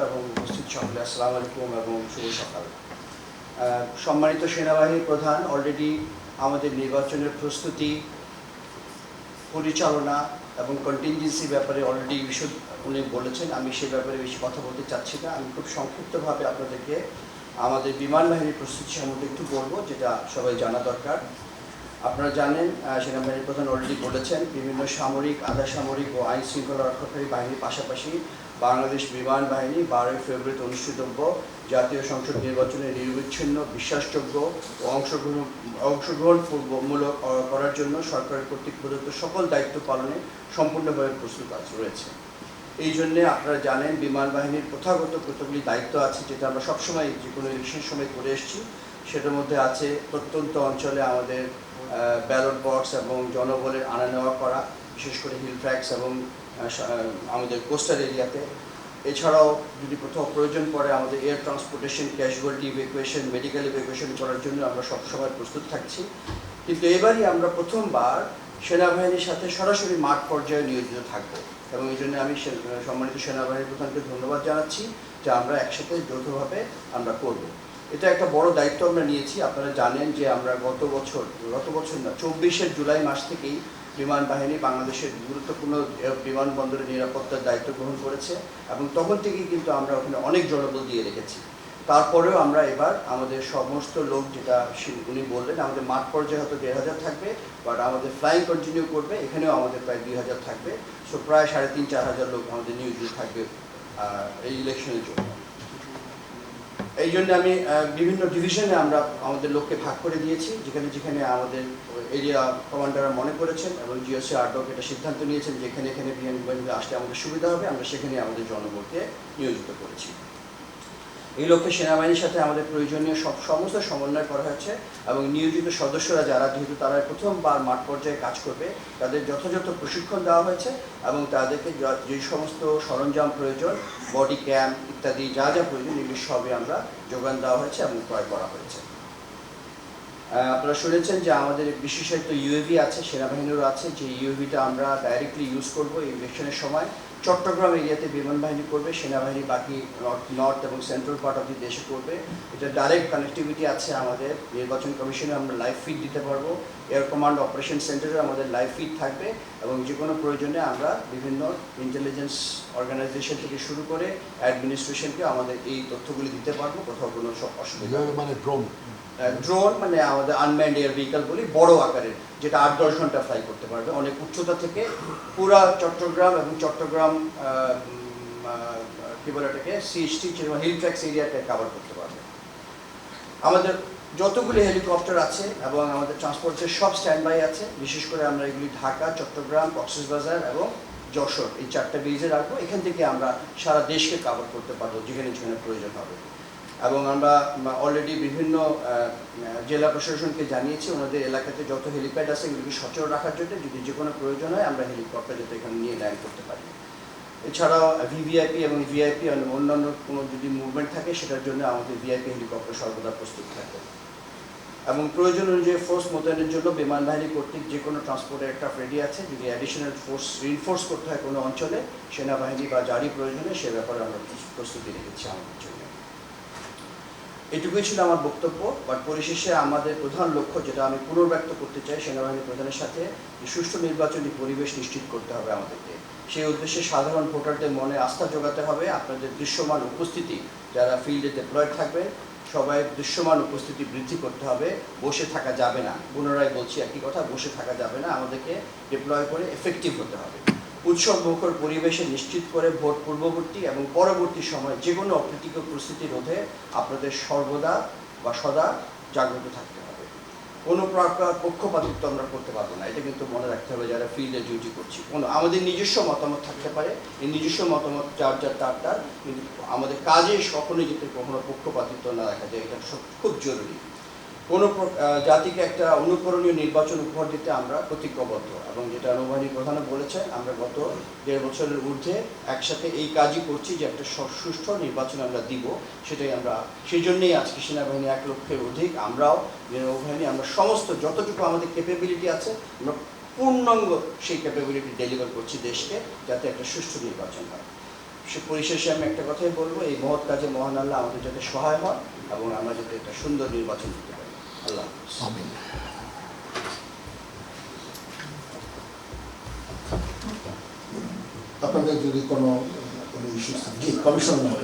এবং উপস্থিত সকলে আসসালামু আলাইকুম এবং শুভ সকাল। সম্মানিত সেনাবাহিনী প্রধান অলরেডি আমাদের নির্বাচনের প্রস্তুতি, পরিচালনা এবং কন্টিনজেন্সি ব্যাপারে অলরেডি বিশদ উনি বলেছেন। আমি সে ব্যাপারে বেশি কথা বলতে চাচ্ছি না। আমি খুব সংক্ষিপ্তভাবে আপনাদেরকে আমাদের বিমান বাহিনীর প্রস্তুতি সম্বন্ধে একটু বলবো, যেটা সবাই জানা দরকার। আপনারা জানেন সেনাবাহিনী প্রধান অলরেডি বলেছেন, বিভিন্ন সামরিক, আধা সামরিক ও আইন শৃঙ্খলা রক্ষাকারী বাহিনীর পাশাপাশি বাংলাদেশ বিমান বাহিনী 12 ফেব্রুয়ারিতে অনুষ্ঠিতব্য জাতীয় সংসদ নির্বাচনে নিরবিচ্ছিন্ন, বিশ্বাসযোগ্য ও অংশগ্রহণমূলক করার জন্য সরকারের কর্তৃক প্রদত্ত সকল দায়িত্ব পালনে সম্পূর্ণভাবে প্রস্তুত রয়েছে। এই জন্যে আপনারা জানেন বিমান বাহিনীর প্রথাগত কতগুলি দায়িত্ব আছে, যেটা আমরা সবসময় যে কোনো ইলেকশনের সময় করে এসেছি। সেটার মধ্যে আছে প্রত্যন্ত অঞ্চলে আমাদের ব্যালট বক্স এবং জনবলের আনা নেওয়া করা, বিশেষ করে হিল ট্র্যাক্স এবং আমাদের কোস্টাল এরিয়াতে। এছাড়াও যদি কোথাও প্রয়োজন পড়ে আমাদের air transportation, casualty evacuation, medical evacuation করার জন্য আমরা সবসময় প্রস্তুত থাকছি। কিন্তু এবারই আমরা প্রথমবার সেনাবাহিনীর সাথে সরাসরি মাঠ পর্যায়ে নিয়োজিত থাকবো এবং এই জন্য আমি সম্মানিত সেনাবাহিনী প্রধানকে ধন্যবাদ জানাচ্ছি যে আমরা একসাথে যৌথভাবে আমরা করব। এটা একটা বড় দায়িত্ব আমরা নিয়েছি। আপনারা জানেন যে আমরা গত বছর না 24 জুলাই মাস থেকেই বিমান বাহিনী বাংলাদেশের গুরুত্বপূর্ণ বিমানবন্দরের নিরাপত্তার দায়িত্ব গ্রহণ করেছে এবং তখন থেকেই কিন্তু আমরা ওখানে অনেক জনবল দিয়ে রেখেছি। তারপরেও আমরা এবার আমাদের সমস্ত লোক, যেটা উনি বললেন, আমাদের মাঠ পর্যায়ে হয়তো 1500 থাকবে, বাট আমাদের ফ্লাইং কন্টিনিউ করবে, এখানেও আমাদের প্রায় 2000 থাকবে। সো প্রায় 3500-4000 লোক আমাদের নিয়োজিত থাকবে এই ইলেকশনের জন্য। এই জন্য আমি বিভিন্ন ডিভিশনে আমরা আমাদের লোককে ভাগ করে দিয়েছি, যেখানে যেখানে আমাদের এরিয়া কমান্ডাররা মনে করেছেন এবং জিওসি আরডক এটা সিদ্ধান্ত নিয়েছেন যেখানে এখানে বিমানগুলো আসলে আমাদের সুবিধা হবে, আমরা সেখানে আমাদের জনবলকে নিয়োজিত করেছি। এই লক্ষ্যে সেনাবাহিনীর সাথে আমাদের প্রয়োজনীয় সমস্ত সমন্বয় করা হয়েছে এবং নিয়োজিত সদস্যরা যারা, যেহেতু তারা প্রথমবার মাঠ পর্যায়ে কাজ করবে, তাদের যথাযথ প্রশিক্ষণ দেওয়া হয়েছে এবং তাদেরকে যে সমস্ত সরঞ্জাম প্রয়োজন, বডি ক্যাম্প ইত্যাদি যা যা প্রয়োজন, এগুলি সবই আমরা যোগান দেওয়া হয়েছে এবং ক্রয় করা হয়েছে। আপনারা শুনেছেন যে আমাদের বিশেষায়িত ইউএভি আছে, সেনাবাহিনীরও আছে, যে ইউএভিটা আমরা ডাইরেক্টলি ইউজ করবো এই ইলেকশনের সময়। চট্টগ্রাম এরিয়াতে বিমান বাহিনী করবে, সেনাবাহিনী বাকি নর্থ এবং সেন্ট্রাল পার্ট অফ দি দেশে করবে। এটা ডাইরেক্ট কানেক্টিভিটি আছে আমাদের নির্বাচন কমিশনে, আমরা লাইভ ফিড দিতে পারবো। এয়ার কমান্ড অপারেশন সেন্টারে আমাদের লাইভ ফিড থাকবে এবং যে কোনো প্রয়োজনে আমরা বিভিন্ন ইন্টেলিজেন্স অর্গানাইজেশন থেকে শুরু করে অ্যাডমিনিস্ট্রেশনকে আমাদের এই তথ্যগুলি দিতে পারবো, কোথাও কোনো অসুবিধা। মানে ড্রোন মানে আমাদের আনম্যান্ড এয়ার ভেহিকল বলি, বড় আকারের, যেটা 8-10 ঘন্টা ফ্লাই করতে পারবে অনেক উচ্চতা থেকে, পুরা চট্টগ্রাম এবং চট্টগ্রাম কি বলে এটাকে সিএসটি হিল ট্র্যাক্স এরিয়াকে কভার করতে পারবে। আমাদের যতগুলি হেলিকপ্টার আছে এবং আমাদের ট্রান্সপোর্টের সব স্ট্যান্ড বাই আছে। বিশেষ করে আমরা এগুলি ঢাকা, চট্টগ্রাম, কক্সবাজার এবং যশোর এই 4টা বেজে রাখবো। এখান থেকে আমরা সারা দেশকে কভার করতে পারবো যেখানে যেখানে প্রয়োজন হবে। এবং আমরা অলরেডি বিভিন্ন জেলা প্রশাসনকে জানিয়েছি ওনাদের এলাকাতে যত হেলিপ্যাড আছে এগুলিকে সচল রাখার জন্য, যদি যে কোনো প্রয়োজন হয় আমরা হেলিকপ্টার যাতে এখানে নিয়ে ল্যান্ড করতে পারি। এছাড়াও ভিভিআইপি এবং ভিআইপি অন্যান্য কোনো যদি মুভমেন্ট থাকে সেটার জন্য আমাদের ভিআইপি হেলিকপ্টার সর্বদা প্রস্তুত থাকে। এবং প্রয়োজন অনুযায়ী ফোর্স মোতায়েনের জন্য বিমান বাহিনী কর্তৃক যে কোনো ট্রান্সপোর্টের একটা রেডি আছে। যদি অ্যাডিশনাল ফোর্স রিনফোর্স করতে হয় কোনো অঞ্চলে, সেনাবাহিনী বা জারি প্রয়োজনে, সে ব্যাপারে আমরা প্রস্তুতি রেখেছি আমাদের জন্য। এটুকুই ছিল আমার বক্তব্য। বাট পরিশেষে আমাদের প্রধান লক্ষ্য, যেটা আমি পুনর্ব্যক্ত করতে চাই সেনাবাহিনী প্রধানের সাথে, যে সুষ্ঠু নির্বাচনী পরিবেশ নিশ্চিত করতে হবে আমাদেরকে। সেই উদ্দেশ্যে সাধারণ ভোটারদের মনে আস্থা জোগাতে হবে। আপনাদের দৃশ্যমান উপস্থিতি, যারা ফিল্ডে ডিপ্লয়েড থাকবেন, সবাই দৃশ্যমান উপস্থিতি বৃদ্ধি করতে হবে। বসে থাকা যাবে না, পুনরায় বলছি একই কথা, বসে থাকা যাবে না, আমাদেরকে ডিপ্লয় করে এফেক্টিভ হতে হবে। উৎসব মুখর পরিবেশে নিশ্চিত করে ভোট পূর্ববর্তী এবং পরবর্তী সময় যে কোনো অপ্রীতিকর পরিস্থিতি রোধে আপনাদের সর্বদা বা সদা জাগ্রত থাকতে হবে। কোনো প্রকার পক্ষপাতিত্ব আমরা করতে পারবো না, এটা কিন্তু মনে রাখতে হবে যারা ফিল্ডে ডিউটি করছি। আমাদের নিজস্ব মতামত থাকতে পারে, এই নিজস্ব মতামত যার তার, কিন্তু আমাদের কাজে কখনোই যাতে কখনো পক্ষপাতিত্ব না রাখা যায়, এটা খুব জরুরি। কোনো জাতিকে একটা অনুকরণীয় নির্বাচন উপহার দিতে আমরা প্রতিজ্ঞাবদ্ধ এবং যেটা নৌবাহিনী প্রধান বলেছেন, আমরা গত 1.5 বছরের ঊর্ধ্বে একসাথে এই কাজই করছি যে একটা সুষ্ঠু নির্বাচন আমরা দিব। সেটাই আমরা, সেই জন্যেই আজকে সেনাবাহিনী 1 লক্ষের অধিক, আমরাও নৌবাহিনী, আমরা সমস্ত যতটুকু আমাদের ক্যাপাবিলিটি আছে আমরা পূর্ণাঙ্গ সেই ক্যাপাবিলিটি ডেলিভার করছি দেশকে, যাতে একটা সুষ্ঠু নির্বাচন হয়। সে পরিশেষে আমি একটা কথাই বলবো, এই মহৎ কাজে মহান আল্লাহ আমাদের যাতে সহায় হয় এবং আমরা যাতে একটা সুন্দর নির্বাচন করতে পারি। আল্লাহ হাফেজ। আমিন। আপনাদের যদি কোনো ইস্যু থাকে, কমিশন